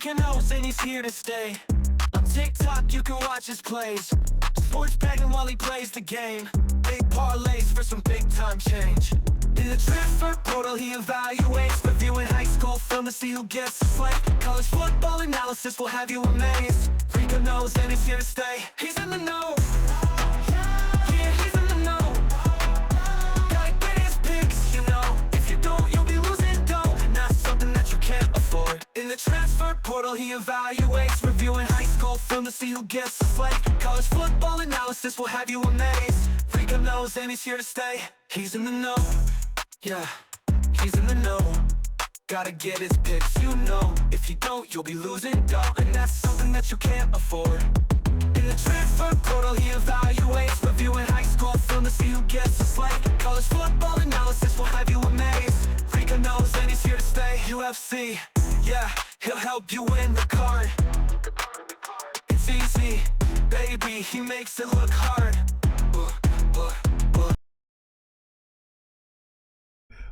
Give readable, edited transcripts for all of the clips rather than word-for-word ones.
knows and he's here to stay. On TikTok you can watch his plays, sports betting while he plays the game. Big parlays for some big time change. In the transfer portal he evaluates, reviewing high school film to see who gets the slate. College football analysis will have you amazed. Rico knows and he's here to stay. He's in the know. Yeah, he's in the know. Gotta get his picks, you know. If you don't, you'll be losing dough, and that's something that you can't afford. In the transfer portal he evaluates, reviewing high school film to see who gets the slate. College football analysis will have you amazed. Rico knows and he's here to stay. He's in the know. Yeah, he's in the know. Gotta get his picks, you know. If you don't, you'll be losing dough, and that's something that you can't afford. In the transfer portal he evaluates, reviewing high school film to see who gets the slate. College football analysis will have you amazed. Rico knows and he's here to stay. UFC, yeah, he'll help you win the card. It's easy, baby, he makes it look hard.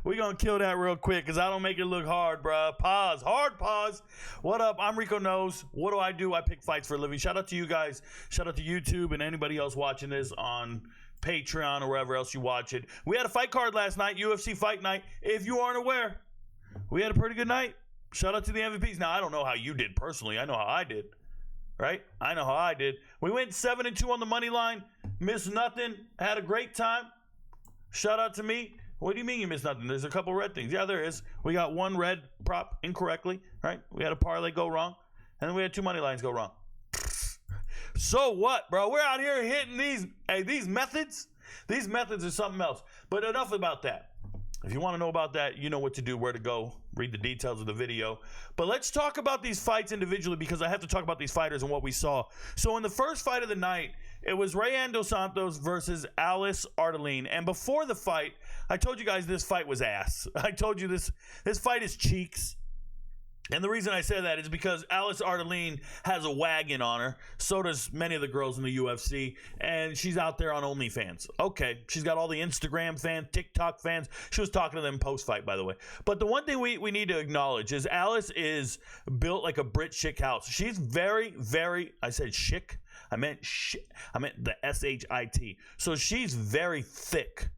We gonna kill that real quick because I don't make it look hard, bruh. Pause. Hard pause. What up? I'm Rico Knows. What do? I pick fights for a living. Shout out to you guys. Shout out to YouTube and anybody else watching this on Patreon or wherever else you watch it. We had a fight card last night, UFC Fight Night. If you aren't aware, we had a pretty good night. Shout out to the MVPs. Now, I don't know how you did personally. I know how I did. Right? I know how I did. We went 7-2 on the money line. Missed nothing. Had a great time. Shout out to me. What do you mean you missed nothing? There's a couple red things. Yeah, there is. We got one red prop incorrectly, right? We had a parlay go wrong, and then we had 2 money lines go wrong. So what, bro? We're out here hitting these methods. These methods are something else. But enough about that. If you want to know about that, you know what to do, where to go, read the details of the video. But let's talk about these fights individually because I have to talk about these fighters and what we saw. So in the first fight of the night, it was Rayan Dos Santos versus Alice Artelene. And before the fight, I told you guys this fight was ass. I told you this fight is cheeks. And the reason I say that is because Alice Artelene has a wagon on her. So does many of the girls in the UFC. And she's out there on OnlyFans. Okay, she's got all the Instagram fans, TikTok fans. She was talking to them post-fight, by the way. But the one thing we need to acknowledge is Alice is built like a Brit chick house. She's very, very, I said chic. I meant the S-H-I-T. So she's very thick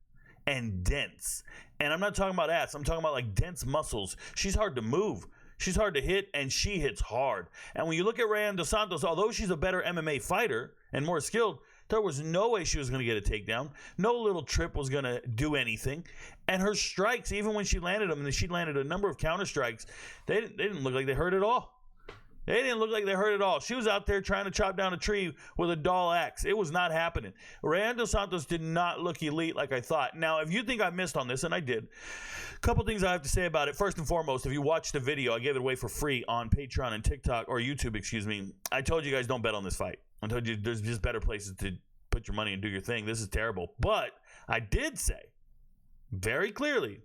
and dense. And I'm not talking about ass. I'm talking about like dense muscles. She's hard to move. She's hard to hit, and she hits hard. And when you look at Rayan Dos Santos, although she's a better MMA fighter and more skilled, there was no way she was going to get a takedown. No little trip was going to do anything. And her strikes, even when she landed them, and she landed a number of counter strikes, they didn't look like they hurt at all. They didn't look like they hurt at all. She was out there trying to chop down a tree with a dull axe. It was not happening. Rayan Dos Santos did not look elite like I thought. Now, if you think I missed on this, and I did, a couple things I have to say about it. First and foremost, if you watched the video, I gave it away for free on Patreon and TikTok, or YouTube, excuse me. I told you guys don't bet on this fight. I told you there's just better places to put your money and do your thing. This is terrible. But I did say very clearly,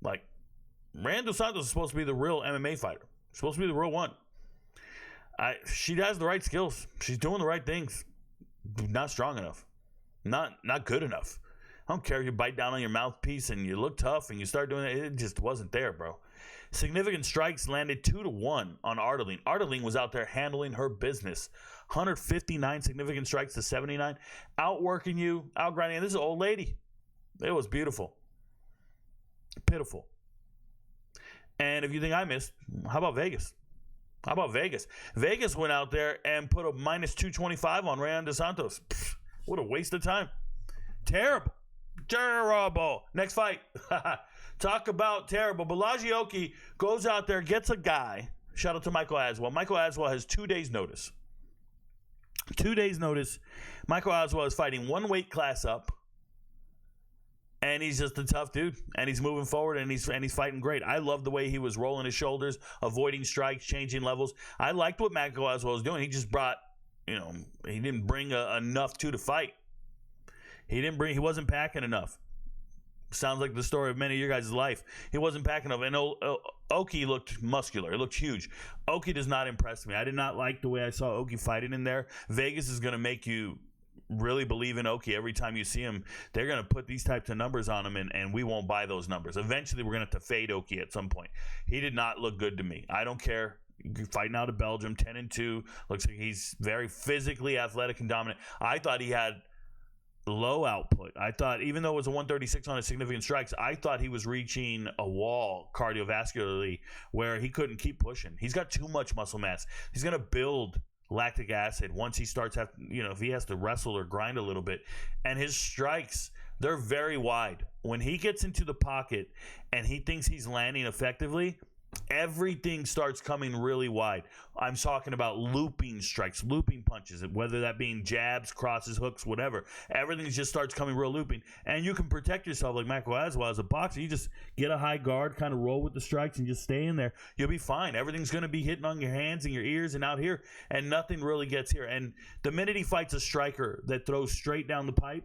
like, Rayan Dos Santos is supposed to be the real MMA fighter. Supposed to be the real one. She has the right skills. She's doing the right things. Not strong enough. Not good enough. I don't care if you bite down on your mouthpiece and you look tough and you start doing it. It just wasn't there, bro. Significant strikes landed 2-1 on Artelene. Artelene was out there handling her business. 159 significant strikes to 79. Outworking you, outgrinding. This is an old lady. It was beautiful. Pitiful. And if you think I missed, how about Vegas? How about Vegas? Vegas went out there and put a minus 225 on Rayan Dos Santos. Pfft, what a waste of time. Terrible. Terrible. Next fight. Talk about terrible. Balaji Oki goes out there, gets a guy. Shout out to Michael Aswell. Michael Aswell has 2 days' notice. 2 days' notice. Michael Aswell is fighting one weight class up. And he's just a tough dude, and he's moving forward, and he's fighting great. I love the way he was rolling his shoulders, avoiding strikes, changing levels. I liked what Michael Aswell was doing. He just brought, he didn't bring enough to the fight. He wasn't packing enough. Sounds like the story of many of your guys' life. He wasn't packing enough. And Oki looked muscular. It looked huge. Oki does not impress me. I did not like the way I saw Oki fighting in there. Vegas is going to make you really believe in Oki. Every time you see him, they're going to put these types of numbers on him, and we won't buy those numbers. Eventually, we're going to have to fade Oki at some point. He did not look good to me. I don't care. fighting out of Belgium, 10-2. Looks like he's very physically athletic and dominant. I thought he had low output. I thought, even though it was a 136 on his significant strikes, I thought he was reaching a wall cardiovascularly where he couldn't keep pushing. He's got too much muscle mass. He's going to build lactic acid once he starts if he has to wrestle or grind a little bit. And his strikes, they're very wide. When he gets into the pocket and he thinks he's landing effectively, everything starts coming really wide. I'm talking about looping strikes, looping punches, whether that being jabs, crosses, hooks, whatever. Everything just starts coming real looping. And you can protect yourself like Michael Aswell as a boxer. You just get a high guard, kind of roll with the strikes, and just stay in there. You'll be fine. Everything's going to be hitting on your hands and your ears and out here, and nothing really gets here. And the minute he fights a striker that throws straight down the pipe,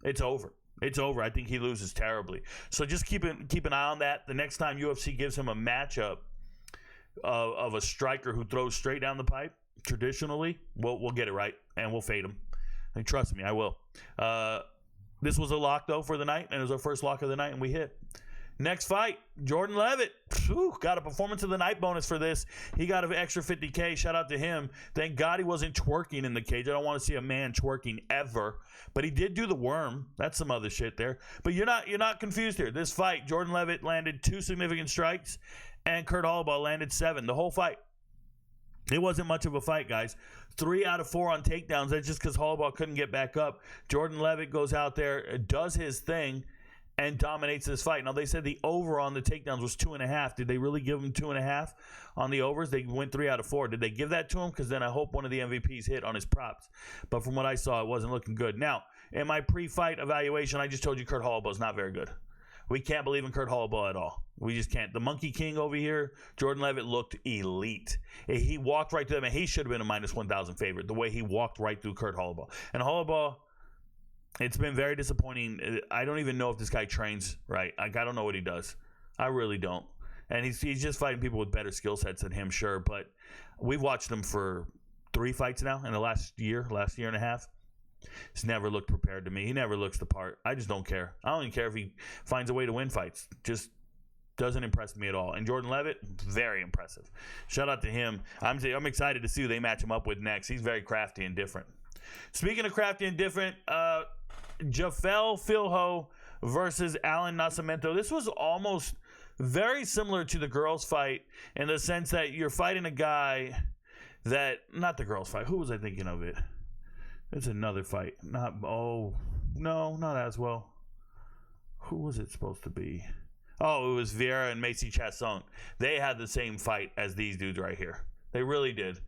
it's over. It's over. I think he loses terribly. So just keep an eye on that. The next time UFC gives him a matchup of a striker who throws straight down the pipe, traditionally, we'll get it right, and we'll fade him. And trust me, I will. This was a lock, though, for the night, and it was our first lock of the night, and we hit. Next fight, Jordan Levitt. Got a performance of the night bonus for this. He got an extra $50K. Shout out to him. Thank God he wasn't twerking in the cage. I don't want to see a man twerking ever. But he did do the worm. That's some other shit there. But you're not confused here. This fight, Jordan Levitt landed 2 significant strikes, and Kurt Holobaugh landed 7. The whole fight. It wasn't much of a fight, guys. 3 out of 4 on takedowns. That's just because Holobaugh couldn't get back up. Jordan Levitt goes out there, does his thing, and dominates this fight. Now, they said the over on the takedowns was 2.5. Did they really give him 2.5 on the overs? They went 3 out of 4. Did they give that to him? Because then I hope one of the MVPs hit on his props. But from what I saw, it wasn't looking good. Now, in my pre-fight evaluation, I just told you Kurt Holobaugh is not very good. We can't believe in Kurt Holobaugh at all. We just can't. The Monkey King over here, Jordan Levitt, looked elite. He walked right through them, and he should have been a minus 1,000 favorite, the way he walked right through Kurt Holobaugh. And Holobaugh, it's been very disappointing. I don't even know if this guy trains right. Like, I don't know what he does. I really don't. And he's just fighting people with better skill sets than him, sure. But we've watched him for 3 fights now in the last year and a half. He's never looked prepared to me. He never looks the part. I just don't care. I don't even care if he finds a way to win fights. Just doesn't impress me at all. And Jordan Levitt, very impressive. Shout out to him. I'm excited to see who they match him up with next. He's very crafty and different. Speaking of crafty and different, Jafel Filho versus Alan Nascimento. This was almost very similar to the girls' fight in the sense that you're fighting a guy that, not the girls' fight. Who was I thinking of it? It's another fight. Not as well. Who was it supposed to be? Oh, it was Vieira and Maycee Chasson. They had the same fight as these dudes right here. They really did.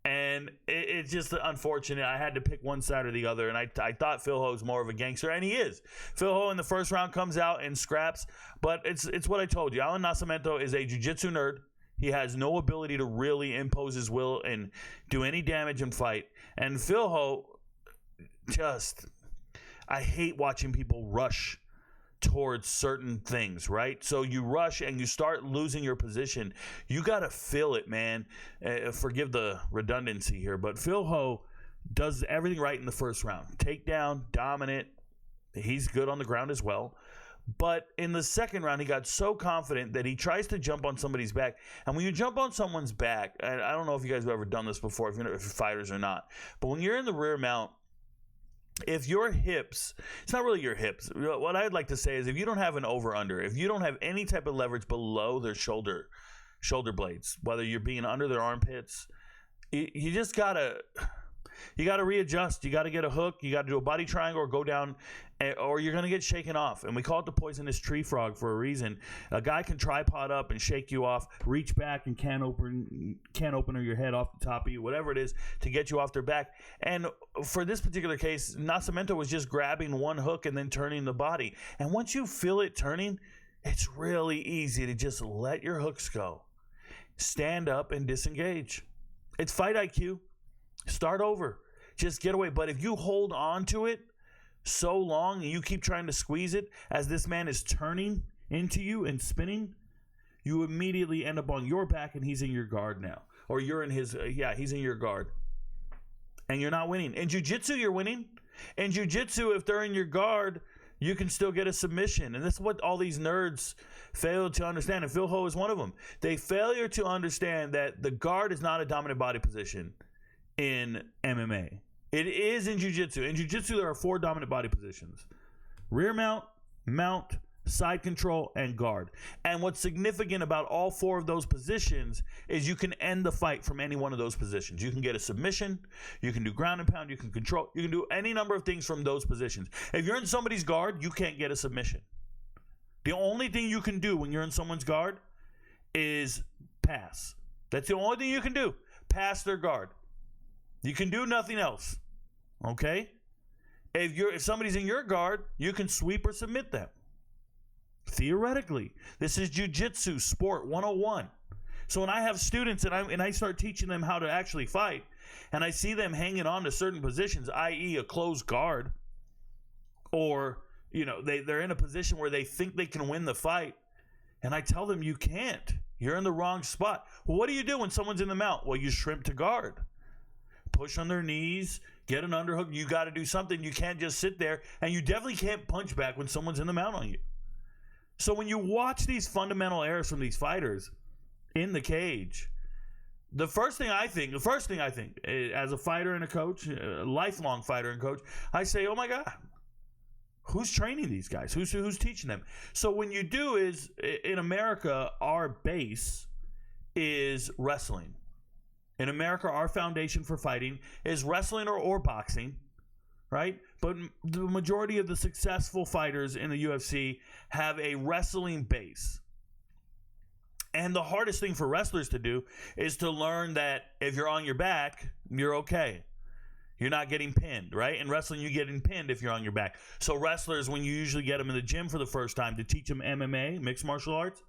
And it's just unfortunate. I had to pick one side or the other, and I thought Phil Ho's more of a gangster, and he is. Phil Ho in the first round comes out and scraps, but it's what I told you. Alan Nascimento is a jiu-jitsu nerd. He has no ability to really impose his will and do any damage and fight. And Phil Ho, I hate watching people rush towards certain things, right? So you rush and you start losing your position. You got to feel it, man. Forgive the redundancy here, but Phil Ho does everything right in the first round. Takedown, dominant. He's good on the ground as well. But in the second round, he got so confident that he tries to jump on somebody's back. And when you jump on someone's back, and I don't know if you guys have ever done this before, if you're fighters or not, but when you're in the rear mount, if your hips, it's not really your hips. What I'd like to say is if you don't have an over-under, if you don't have any type of leverage below their shoulder blades, whether you're being under their armpits, you just got to readjust. You got to get a hook. You got to do a body triangle or go down, or you're going to get shaken off. And we call it the poisonous tree frog for a reason. A guy can tripod up and shake you off, reach back and can opener your head off the top of you, whatever it is, to get you off their back. And for this particular case, Nascimento was just grabbing one hook and then turning the body. And once you feel it turning, it's really easy to just let your hooks go. Stand up and disengage. It's fight IQ. Start over. Just get away. But if you hold on to it so long and you keep trying to squeeze it as this man is turning into you and spinning, you immediately end up on your back and he's in your guard now. Or you're in his, he's in your guard. And you're not winning. In jiu-jitsu, you're winning. In jiu-jitsu, if they're in your guard, you can still get a submission. And this is what all these nerds fail to understand. And Phil Ho is one of them. They failure to understand that the guard is not a dominant body position in MMA. It is in jiu-jitsu. In jiu-jitsu, there are 4 dominant body positions: rear mount, mount, side control, and guard. And what's significant about all 4 of those positions is you can end the fight from any one of those positions. You can get a submission, you can do ground and pound, you can control, you can do any number of things from those positions. If you're in somebody's guard, you can't get a submission. The only thing you can do when you're in someone's guard is pass. That's the only thing you can do. Pass their guard. You can do nothing else. Okay? If somebody's in your guard, you can sweep or submit them. Theoretically, this is jiu-jitsu sport 101. So when I have students and I start teaching them how to actually fight, and I see them hanging on to certain positions, i.e. a closed guard, or they're in a position where they think they can win the fight, and I tell them you can't. You're in the wrong spot. Well, what do you do when someone's in the mount? Well, you shrimp to guard. Push on their knees, get an underhook. You got to do something. You can't just sit there, and you definitely can't punch back when someone's in the mount on you. So when you watch these fundamental errors from these fighters in the cage, the first thing I think, as a fighter and a coach, a lifelong fighter and coach, I say, oh my God, who's training these guys? Who's teaching them? So when you do is, in America, our base is wrestling. In America, our foundation for fighting is wrestling or boxing. Right? But the majority of the successful fighters in the UFC have a wrestling base. And the hardest thing for wrestlers to do is to learn that if you're on your back, you're okay. You're not getting pinned, right? In wrestling, you're getting pinned if you're on your back. So wrestlers, when you usually get them in the gym for the first time to teach them MMA, mixed martial arts,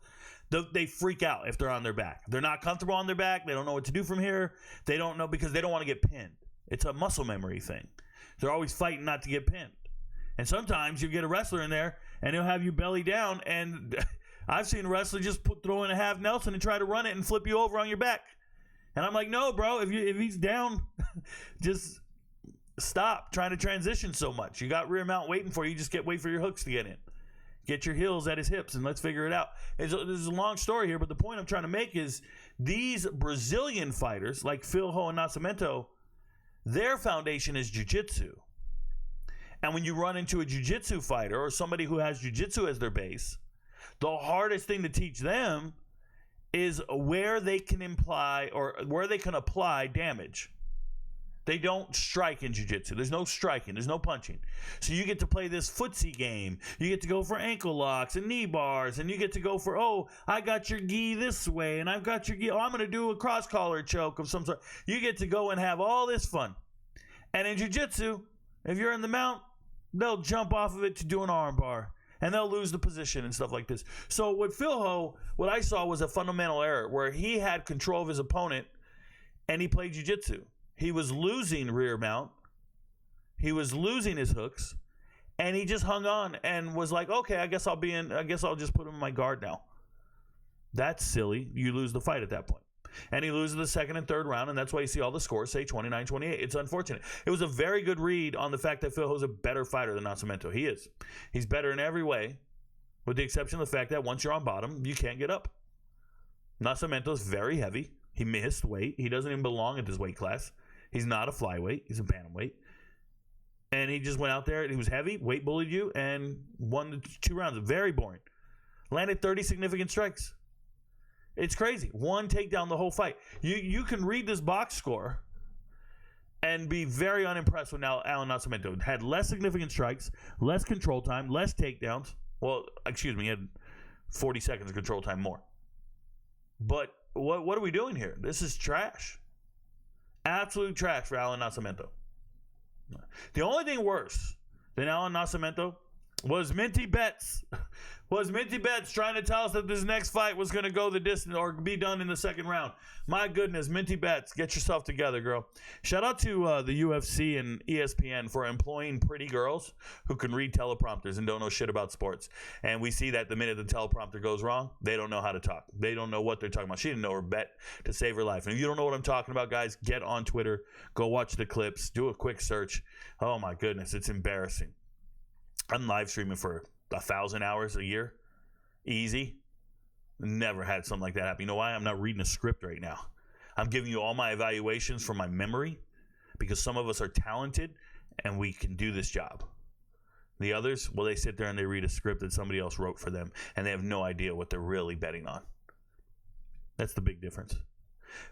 they freak out if they're on their back. They're not comfortable on their back. They don't know what to do from here. They don't know because they don't want to get pinned. It's a muscle memory thing. They're always fighting not to get pinned. And sometimes you get a wrestler in there, and he'll have you belly down. And I've seen a wrestler just throw in a half Nelson and try to run it and flip you over on your back. And I'm like, no, bro, if he's down, just stop trying to transition so much. You got rear mount waiting for you. Just wait for your hooks to get in. Get your heels at his hips, and let's figure it out. This is a long story here, but the point I'm trying to make is these Brazilian fighters, like Phil Ho and Nascimento, their foundation is jiu-jitsu. And when you run into a jiu-jitsu fighter or somebody who has jiu-jitsu as their base, the hardest thing to teach them is where they can apply damage. They don't strike in jiu-jitsu. There's no striking. There's no punching. So you get to play this footsie game. You get to go for ankle locks and knee bars, and you get to go for, I got your gi this way, and I've got your gi. I'm going to do a cross-collar choke of some sort. You get to go and have all this fun. And in jiu-jitsu, if you're in the mount, they'll jump off of it to do an arm bar, and they'll lose the position and stuff like this. So with Phil Ho, what I saw was a fundamental error where he had control of his opponent, and he played jiu-jitsu. He was losing rear mount. He was losing his hooks. And he just hung on and was like, okay, I guess I'll just put him in my guard now. That's silly. You lose the fight at that point. And he loses the second and third round, and that's why you see all the scores say 29-28. It's unfortunate. It was a very good read on the fact that Phil Ho's a better fighter than Nascimento. He is. He's better in every way, with the exception of the fact that once you're on bottom, you can't get up. Nascimento's very heavy. He missed weight. He doesn't even belong at this weight class. He's not a flyweight. He's a bantamweight. And he just went out there, and he was heavy, weight bullied you, and won the 2 rounds. Very boring. Landed 30 significant strikes. It's crazy. 1 takedown the whole fight. You can read this box score and be very unimpressed with Alan Nascimento. Had less significant strikes, less control time, less takedowns. Well, excuse me, he had 40 seconds of control time more. But what are we doing here? This is trash. Absolute trash for Alan Nascimento. The only thing worse than Alan Nascimento was Minty Betts. Was Minty Betts trying to tell us that this next fight was going to go the distance or be done in the second round. My goodness, Minty Betts, get yourself together, girl. Shout out to the UFC and ESPN for employing pretty girls who can read teleprompters and don't know shit about sports. And we see that the minute the teleprompter goes wrong, they don't know how to talk. They don't know what they're talking about. She didn't know her bet to save her life. And if you don't know what I'm talking about, guys, get on Twitter. Go watch the clips. Do a quick search. Oh, my goodness, it's embarrassing. I'm live streaming for 1,000 hours a year. Easy. Never had something like that happen. You know why? I'm not reading a script right now. I'm giving you all my evaluations from my memory because some of us are talented and we can do this job. The others, well, they sit there and they read a script that somebody else wrote for them and they have no idea what they're really betting on. That's the big difference.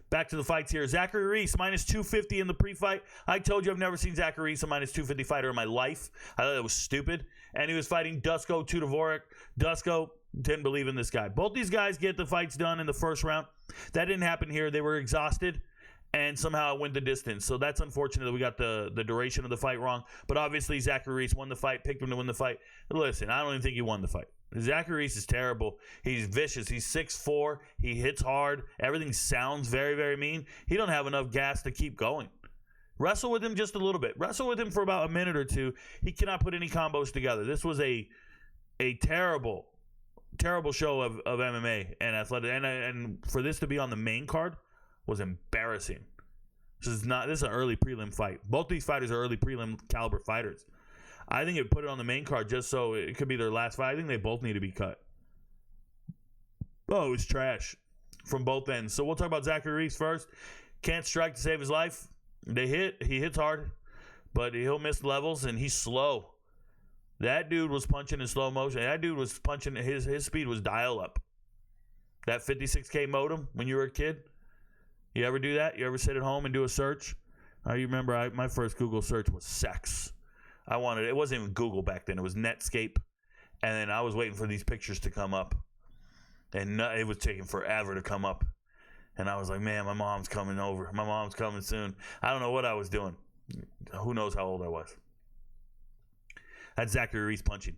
Back to the fights here. Zachary Reese, minus 250 in the pre-fight. I told you I've never seen Zachary Reese, a minus 250 fighter in my life. I thought that was stupid. And he was fighting Dusko Tudorovic. Dusko didn't believe in this guy. Both these guys get the fights done in the first round. That didn't happen here. They were exhausted, and somehow it went the distance. So that's unfortunate that we got the duration of the fight wrong. But obviously, Zachary Reese won the fight, picked him to win the fight. Listen, I don't even think he won the fight. Zachary Reese is terrible. He's vicious. He's 6'4". He hits hard. Everything sounds very, very mean. He don't have enough gas to keep going. Wrestle with him just a little bit. Wrestle with him for about a minute or two. He cannot put any combos together. This was a terrible show of MMA and athletic. And for this to be on the main card was embarrassing. This is an early prelim fight. Both these fighters are early prelim caliber fighters. I think it put it on the main card just so it could be their last fight. I think they both need to be cut. Oh, it was trash from both ends. So we'll talk about Zachary Reese first. Can't strike to save his life. He hits hard, but he'll miss levels, and he's slow. That dude was punching in slow motion. That dude was punching, his speed was dial up. That 56K modem when you were a kid, you ever do that? You ever sit at home and do a search? I remember my first Google search was sex. It wasn't even Google back then. It was Netscape. And then I was waiting for these pictures to come up. And it was taking forever to come up. And I was like, man, my mom's coming over. My mom's coming soon. I don't know what I was doing. Who knows how old I was. That's Zachary Reese punching.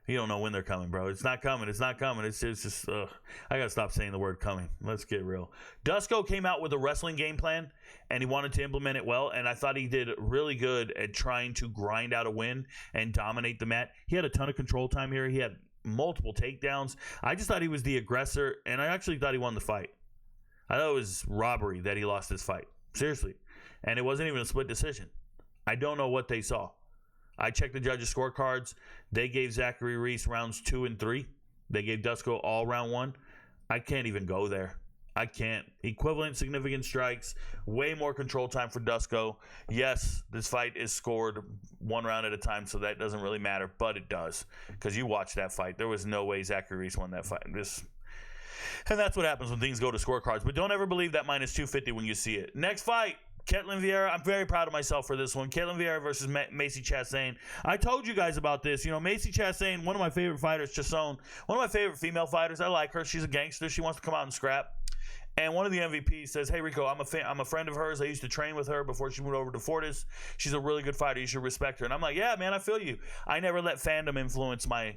You don't know when they're coming, bro. It's not coming. It's not coming. It's just, I got to stop saying the word coming. Let's get real. Dusko came out with a wrestling game plan, and he wanted to implement it well, and I thought he did really good at trying to grind out a win and dominate the mat. He had a ton of control time here. He had multiple takedowns. I just thought he was the aggressor, and I actually thought he won the fight. I thought it was robbery that he lost this fight. Seriously. And it wasn't even a split decision. I don't know what they saw. I checked the judges' scorecards. They gave Zachary Reese rounds 2 and 3. They gave Dusko all round 1. I can't even go there. I can't. Equivalent significant strikes. Way more control time for Dusko. Yes, this fight is scored 1 round at a time, so that doesn't really matter, but it does. Because you watched that fight. There was no way Zachary Reese won that fight. And that's what happens when things go to scorecards. But don't ever believe that minus 250 when you see it. Next fight. Ketlin Vieira, I'm very proud of myself for this one. Ketlin Vieira versus Maycee Chassain. I told you guys about this. You know, Maycee Chassain, one of my favorite fighters, Chassain, one of my favorite female fighters. I like her. She's a gangster. She wants to come out and scrap. And one of the MVPs says, hey, Rico, I'm a friend of hers. I used to train with her before she moved over to Fortis. She's a really good fighter. You should respect her. And I'm like, yeah, man, I feel you. I never let fandom influence my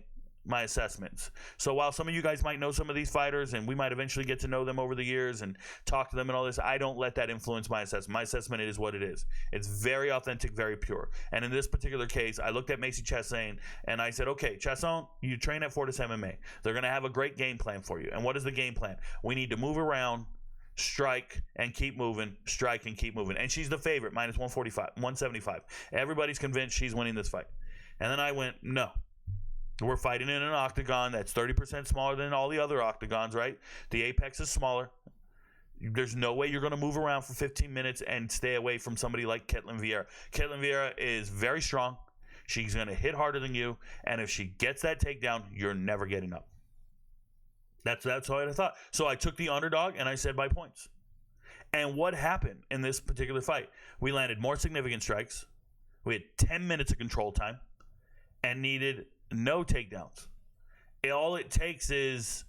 assessments. So while some of you guys might know some of these fighters and we might eventually get to know them over the years and talk to them and all this, I don't let that influence my assessment. My assessment is what it is. It's very authentic, very pure. And in this particular case, I looked at Maycee Chassain and I said, okay, Chassain, you train at Fortis MMA. They're going to have a great game plan for you. And what is the game plan? We need to move around, strike and keep moving, strike and keep moving. And she's the favorite, minus 175. Everybody's convinced she's winning this fight. And then I went, no. We're fighting in an octagon that's 30% smaller than all the other octagons, right? The apex is smaller. There's no way you're going to move around for 15 minutes and stay away from somebody like Ketlin Vieira. Ketlin Vieira is very strong. She's going to hit harder than you. And if she gets that takedown, you're never getting up. That's what I thought. So I took the underdog and I said by points. And what happened in this particular fight? We landed more significant strikes. We had 10 minutes of control time and needed no takedowns. All it takes is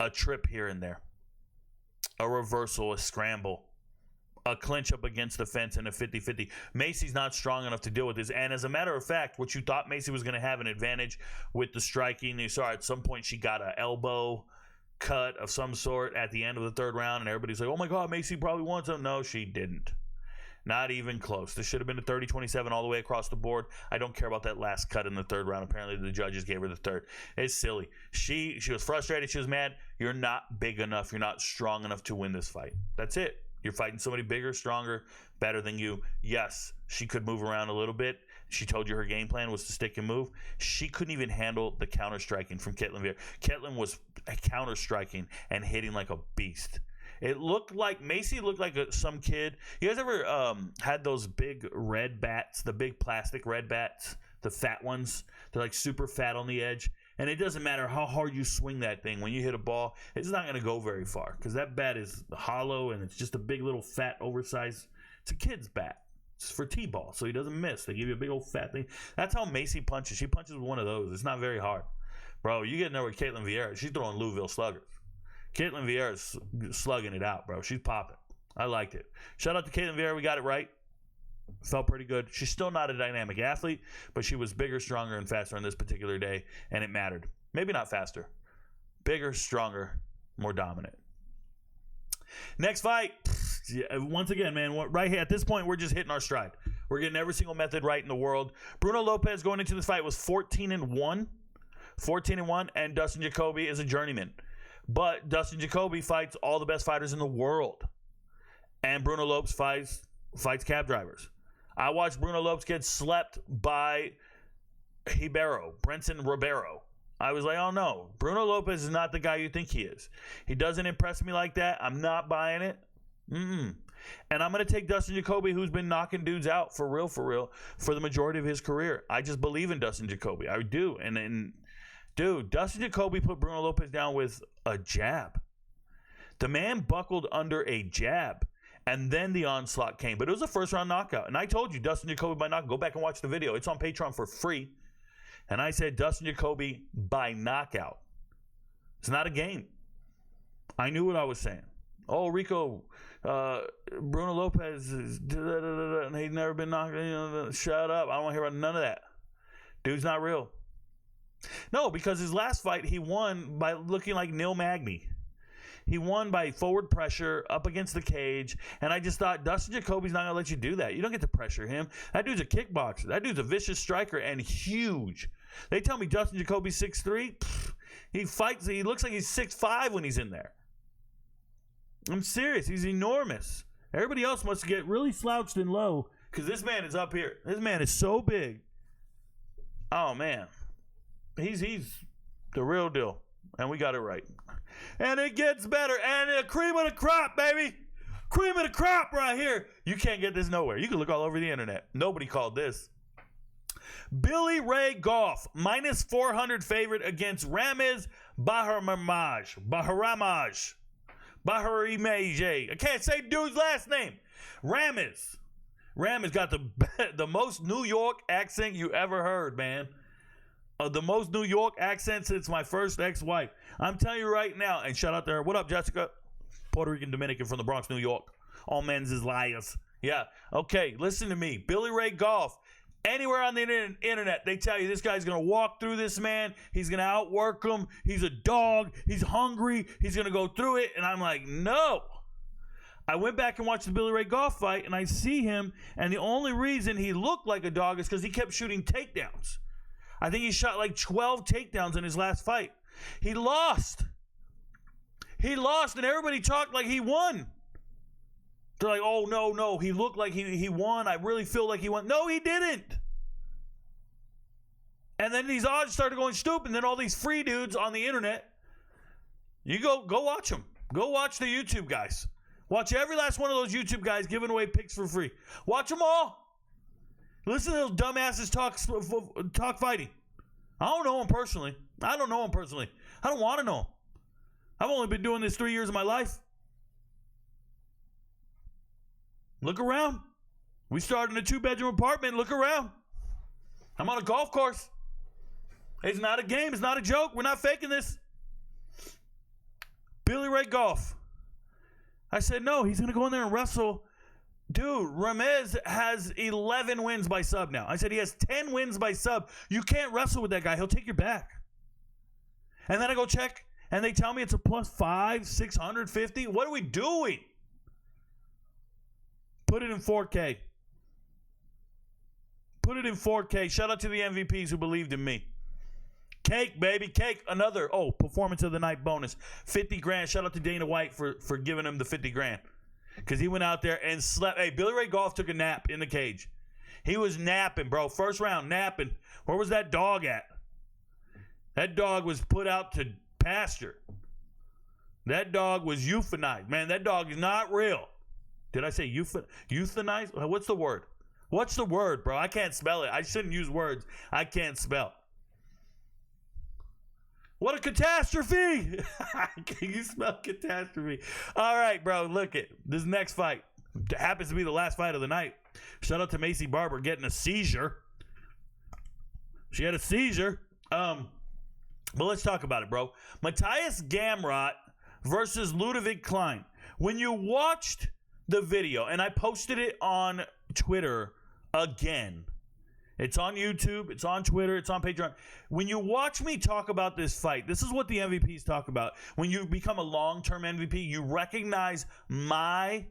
a trip here and there, a reversal, a scramble, a clinch up against the fence, and a 50-50. Maycee's not strong enough to deal with this. And as a matter of fact, what you thought Maycee was going to have an advantage with the striking, you saw at some point she got an elbow cut of some sort at the end of the third round, and everybody's like, oh my God, Maycee probably won something. No, she didn't. Not even close. This should have been a 30-27 all the way across the board. I don't care about that last cut in the third round. Apparently the judges gave her the third. It's silly. She was frustrated. She was mad. You're not big enough. You're not strong enough to win this fight. That's it. You're fighting somebody bigger, stronger, better than you. Yes, she could move around a little bit, She told you her game plan was to stick and move. She couldn't even handle the counter-striking from Ketlen Vieira. Ketlen was counter-striking and hitting like a beast. It looked like Maycee looked like some kid. You guys ever had those big red bats, the big plastic red bats, the fat ones? They're like super fat on the edge. And it doesn't matter how hard you swing that thing. When you hit a ball, it's not going to go very far because that bat is hollow and it's just a big little fat oversized. It's a kid's bat. It's for T-ball, so he doesn't miss. They give you a big old fat thing. That's how Maycee punches. She punches with one of those. It's not very hard. Bro, you get in there with Ketlen Vieira. She's throwing Louisville sluggers. Ketlen Vieira's slugging it out, bro. She's popping. I liked it. Shout out to Ketlen Vieira. We got it right. Felt pretty good. She's still not a dynamic athlete, but she was bigger, stronger, and faster on this particular day, and it mattered. Maybe not faster. Bigger, stronger, more dominant. Next fight. Once again, man, right here at this point, we're just hitting our stride. We're getting every single method right in the world. Bruno Lopez going into this fight was 14-1. 14-1, and Dustin Jacoby is a journeyman. But Dustin Jacoby fights all the best fighters in the world. And Bruno Lopez fights cab drivers. I watched Bruno Lopez get slept by Brenson Ribeiro. I was like, oh no, Bruno Lopez is not the guy you think he is. He doesn't impress me like that. I'm not buying it. And I'm going to take Dustin Jacoby, who's been knocking dudes out for real, for the majority of his career. I just believe in Dustin Jacoby. I do. And dude, Dustin Jacoby put Bruno Lopez down with a jab. The man buckled under a jab. And then the onslaught came. But it was a first-round knockout. And I told you, Dustin Jacoby by knockout. Go back and watch the video. It's on Patreon for free. And I said, Dustin Jacoby by knockout. It's not a game. I knew what I was saying. Oh, Rico, Bruno Lopez, and he's never been knocked. Shut up. I don't want to hear about none of that. Dude's not real. No, because his last fight, he won by looking like Neil Magny. He won by forward pressure up against the cage, and I just thought Dustin Jacoby's not going to let you do that. You don't get to pressure him. That dude's a kickboxer. That dude's a vicious striker and huge. They tell me Dustin Jacoby's 6'3". He fights. He looks like he's 6'5" when he's in there. I'm serious. He's enormous. Everybody else must get really slouched and low because this man is up here. This man is so big. Oh, man. He's the real deal, and we got it right. And it gets better. And the cream of the crop, baby. Cream of the crop right here. You can't get this nowhere. You can look all over the internet. Nobody called this. Billy Ray Goff, minus 400 favorite against Ramiz Baharamaj. I can't say dude's last name. Ramiz got the most New York accent you ever heard, man. The most New York accent since my first ex-wife. I'm telling you right now, and shout out to her. What up, Jessica? Puerto Rican Dominican from the Bronx, New York. All men's is liars. Yeah. Okay, listen to me. Billy Ray Goff. Anywhere on the internet, they tell you this guy's going to walk through this man. He's going to outwork him. He's a dog. He's hungry. He's going to go through it. And I'm like, no. I went back and watched the Billy Ray Goff fight, and I see him, and the only reason he looked like a dog is because he kept shooting takedowns. I think he shot like 12 takedowns in his last fight. He lost. And everybody talked like he won. They're like, oh, no, he looked like he won. I really feel like he won. No, he didn't. And then these odds started going stupid, and then all these free dudes on the internet, you go watch them. Go watch the YouTube guys. Watch every last one of those YouTube guys giving away picks for free. Watch them all. Listen to those dumbasses talk fighting. I don't know him personally. I don't want to know him. I've only been doing this 3 years of my life. Look around. We started in a 2-bedroom apartment. Look around. I'm on a golf course. It's not a game. It's not a joke. We're not faking this. Billy Ray Goff. I said, no, he's going to go in there and wrestle. Dude, Ramiz has 11 wins by sub now. I said he has 10 wins by sub. You can't wrestle with that guy. He'll take your back. And then I go check, and they tell me it's a +5, 650. What are we doing? Put it in 4K. Put it in 4K. Shout out to the MVPs who believed in me. Cake, baby, cake. Another, performance of the night bonus. 50 grand. Shout out to Dana White for giving him the 50 grand. Because he went out there and slept. Hey, Billy Ray Goff took a nap in the cage. He was napping, bro. First round, napping. Where was that dog at? That dog was put out to pasture. That dog was euthanized. Man, that dog is not real. Did I say euthanized? What's the word? What's the word, bro? I can't spell it. I shouldn't use words I can't spell. What a catastrophe! Can you spell catastrophe? All right, bro. Look at this next fight. Happens to be the last fight of the night. Shout out to Maycee Barber getting a seizure. She had a seizure. But let's talk about it, bro. Matthias Gamrot versus Ludovic Klein. When you watched the video, and I posted it on Twitter again. It's on YouTube, it's on Twitter, it's on Patreon. When you watch me talk about this fight, this is what the MVPs talk about. When you become a long-term MVP, you recognize my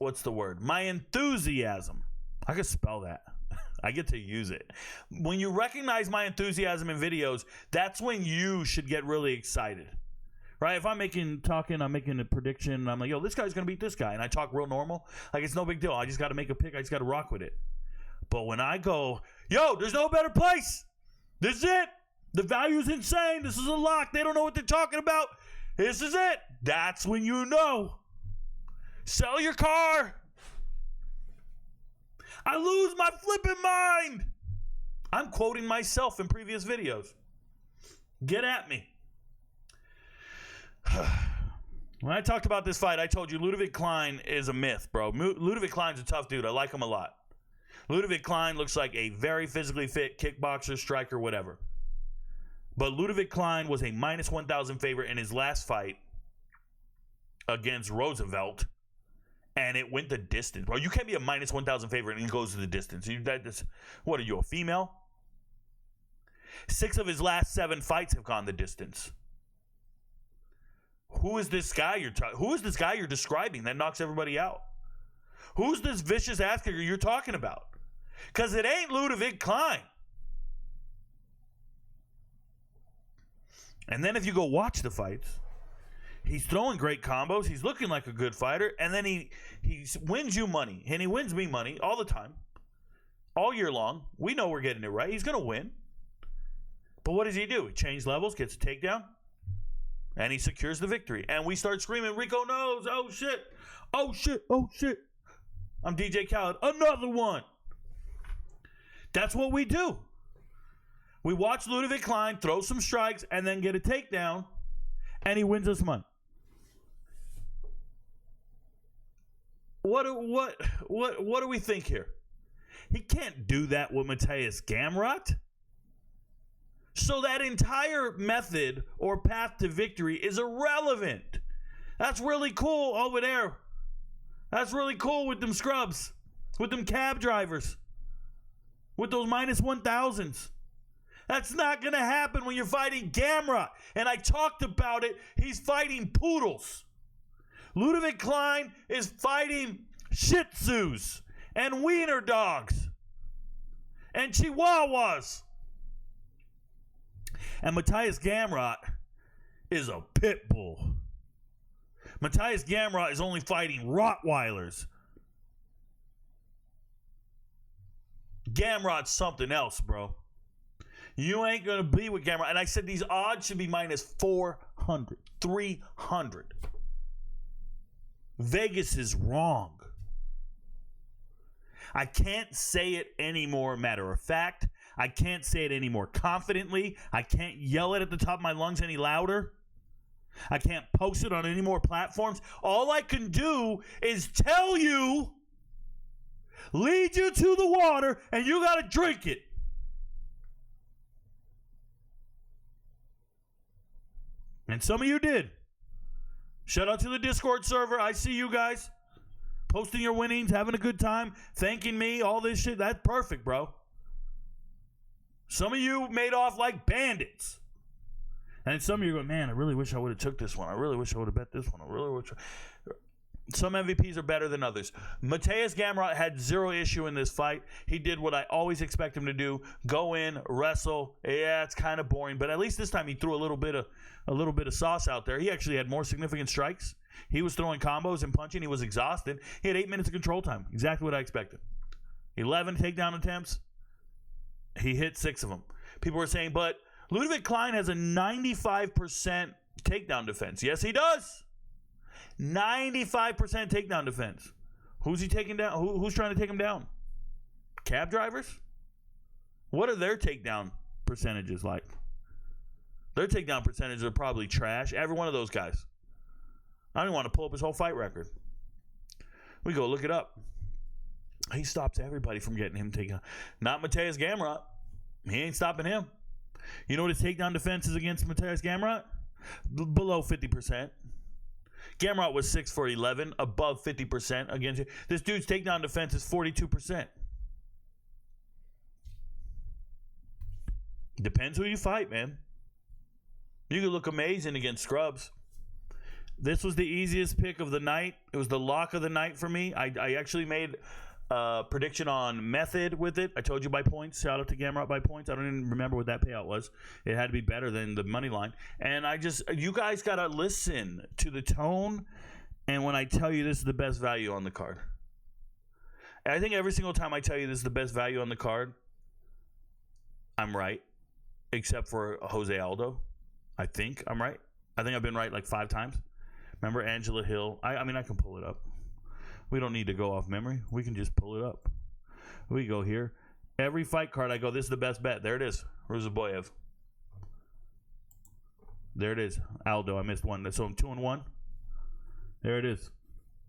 enthusiasm. I can spell that. I get to use it. When you recognize my enthusiasm in videos, that's when you should get really excited. Right? If I'm making a prediction, and I'm like, yo, this guy's going to beat this guy, and I talk real normal, like it's no big deal. I just got to make a pick. I just got to rock with it. But when I go, yo, there's no better place. This is it. The value's insane. This is a lock. They don't know what they're talking about. This is it. That's when you know. Sell your car. I lose my flipping mind. I'm quoting myself in previous videos. Get at me. When I talked about this fight, I told you Ludovic Klein is a myth, bro. Ludovic Klein's a tough dude. I like him a lot. Ludovic Klein looks like a very physically fit kickboxer, striker, whatever. But Ludovic Klein was a minus 1,000 favorite in his last fight against Roosevelt, and it went the distance. Bro, you can't be a minus 1,000 favorite and it goes to the distance. What are you, a female? 6 of his last 7 fights have gone the distance. Who is this guy you're describing that knocks everybody out? Who's this vicious ass kicker you're talking about? Because it ain't Ludovic Klein. And then if you go watch the fights, he's throwing great combos. He's looking like a good fighter. And then he wins you money. And he wins me money all the time. All year long. We know we're getting it right. He's going to win. But what does he do? He changes levels, gets a takedown, and he secures the victory. And we start screaming, Rico knows. Oh, shit. Oh, shit. Oh, shit. I'm DJ Khaled. Another one. That's what we do. We watch Ludovic Klein throw some strikes and then get a takedown, and he wins us money. What do we think here? He can't do that with Matthias Gamrot. So that entire method or path to victory is irrelevant. That's really cool over there. That's really cool with them scrubs, with them cab drivers, with those minus 1,000s. That's not going to happen when you're fighting Gamrot. And I talked about it. He's fighting poodles. Ludovic Klein is fighting Shih Tzus and wiener dogs and Chihuahuas. And Matthias Gamrot is a pit bull. Matthias Gamrot is only fighting Rottweilers. Gamrot's something else, bro. You ain't going to be with Gamrot. And I said these odds should be minus 400, 300. Vegas is wrong. I can't say it any more matter of fact. I can't say it any more confidently. I can't yell it at the top of my lungs any louder. I can't post it on any more platforms. All I can do is tell you, lead you to the water, and you got to drink it. And some of you did. Shout out to the Discord server. I see you guys posting your winnings, having a good time, thanking me, all this shit. That's perfect, bro. Some of you made off like bandits. And some of you go, man, I really wish I would have took this one. I really wish I would have bet this one. I really wish. Some MVPs are better than others. Matthias Gamrot had zero issue in this fight. He did what I always expect him to do: go in, wrestle. Yeah, it's kind of boring, but at least this time he threw a little bit of sauce out there. He actually had more significant strikes. He was throwing combos and punching. He was exhausted. He had 8 minutes of control time. Exactly what I expected. 11 takedown attempts. He hit 6 of them. People were saying, but Ludwig Klein has a 95% takedown defense. Yes, he does. 95% takedown defense. Who's he taking down? Who's trying to take him down? Cab drivers? What are their takedown percentages like? Their takedown percentages are probably trash. Every one of those guys. I don't even want to pull up his whole fight record. We go look it up. He stops everybody from getting him taken. Not Mateus Gamrot. He ain't stopping him. You know what his takedown defense is against Mateus Gamrot? Below 50%. Gamrot was 6 for 11, above 50% against him. This dude's takedown defense is 42%. Depends who you fight, man. You could look amazing against scrubs. This was the easiest pick of the night. It was the lock of the night for me. I actually made a prediction on method with it. I told you by points. Shout out to Gamrot by points. I don't even remember what that payout was. It had to be better than the money line. And you guys got to listen to the tone. And when I tell you this is the best value on the card. I think every single time I tell you this is the best value on the card, I'm right. Except for Jose Aldo. I think I'm right. I think I've been right like 5 times. Remember Angela Hill? I mean, I can pull it up. We don't need to go off memory. We can just pull it up. We go here. Every fight card, I go, this is the best bet. There it is. Ruzaboyev. There it is. Aldo, I missed one. So I'm 2-1. There it is.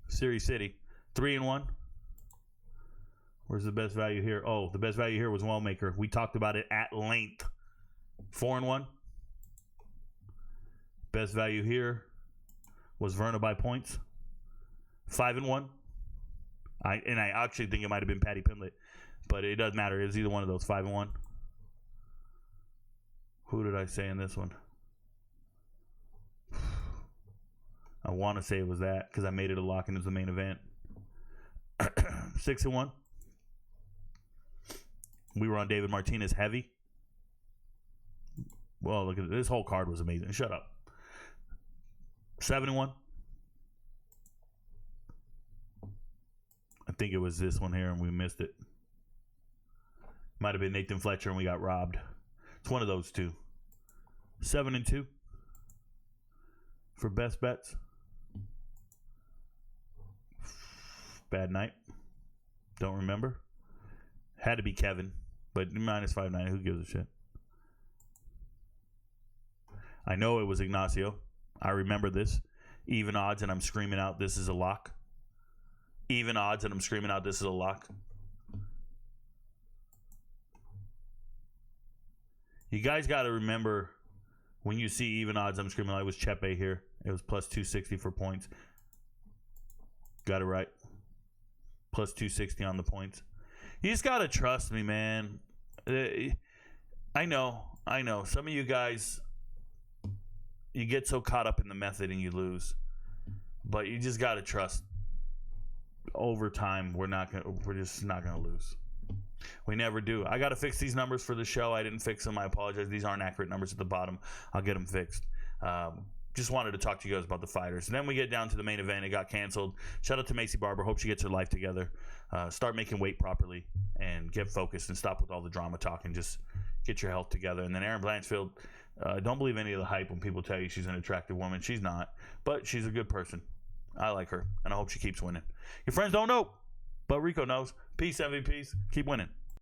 Series City. 3-1. Where's the best value here? Oh, the best value here was Wellmaker. We talked about it at length. 4-1. Best value here was Verna by points. 5-1. I actually think it might have been Patty Pimlet, but it doesn't matter. It's either one of those. 5-1. Who did I say in this one? I want to say it was that because I made it a lock and it was the main event. 6-1. We were on David Martinez heavy. Well, look at it. This whole card was amazing. Shut up. 7-1. I think it was this one here and we missed it. Might have been Nathan Fletcher and we got robbed. It's one of those two. 7-2 for best bets. Bad night. Don't remember. Had to be Kevin, but minus 590. Who gives a shit? I know it was Ignacio. I remember this. Even odds, and I'm screaming out, this is a lock. Even odds, and I'm screaming out, this is a lock. You guys got to remember, when you see even odds, I'm screaming out, it was Chepe here. It was plus 260 for points. Got it right. Plus 260 on the points. You just got to trust me, man. I know. Some of you guys, you get so caught up in the method and you lose. But you just got to trust. Over time, we're just not gonna lose. We never do. I got to fix these numbers for the show. I didn't fix them. I apologize. These aren't accurate numbers at the bottom. I'll get them fixed. Just wanted to talk to you guys about the fighters. And then we get down to the main event. It got canceled. Shout out to Maycee Barber. Hope she gets her life together. Start making weight properly and get focused and stop with all the drama talk and just get your health together. And then Erin Blanchfield, don't believe any of the hype when people tell you she's an attractive woman. She's not. But she's a good person. I like her. And I hope she keeps winning. Your friends don't know, but Rico knows. Peace, MVPs. Keep winning.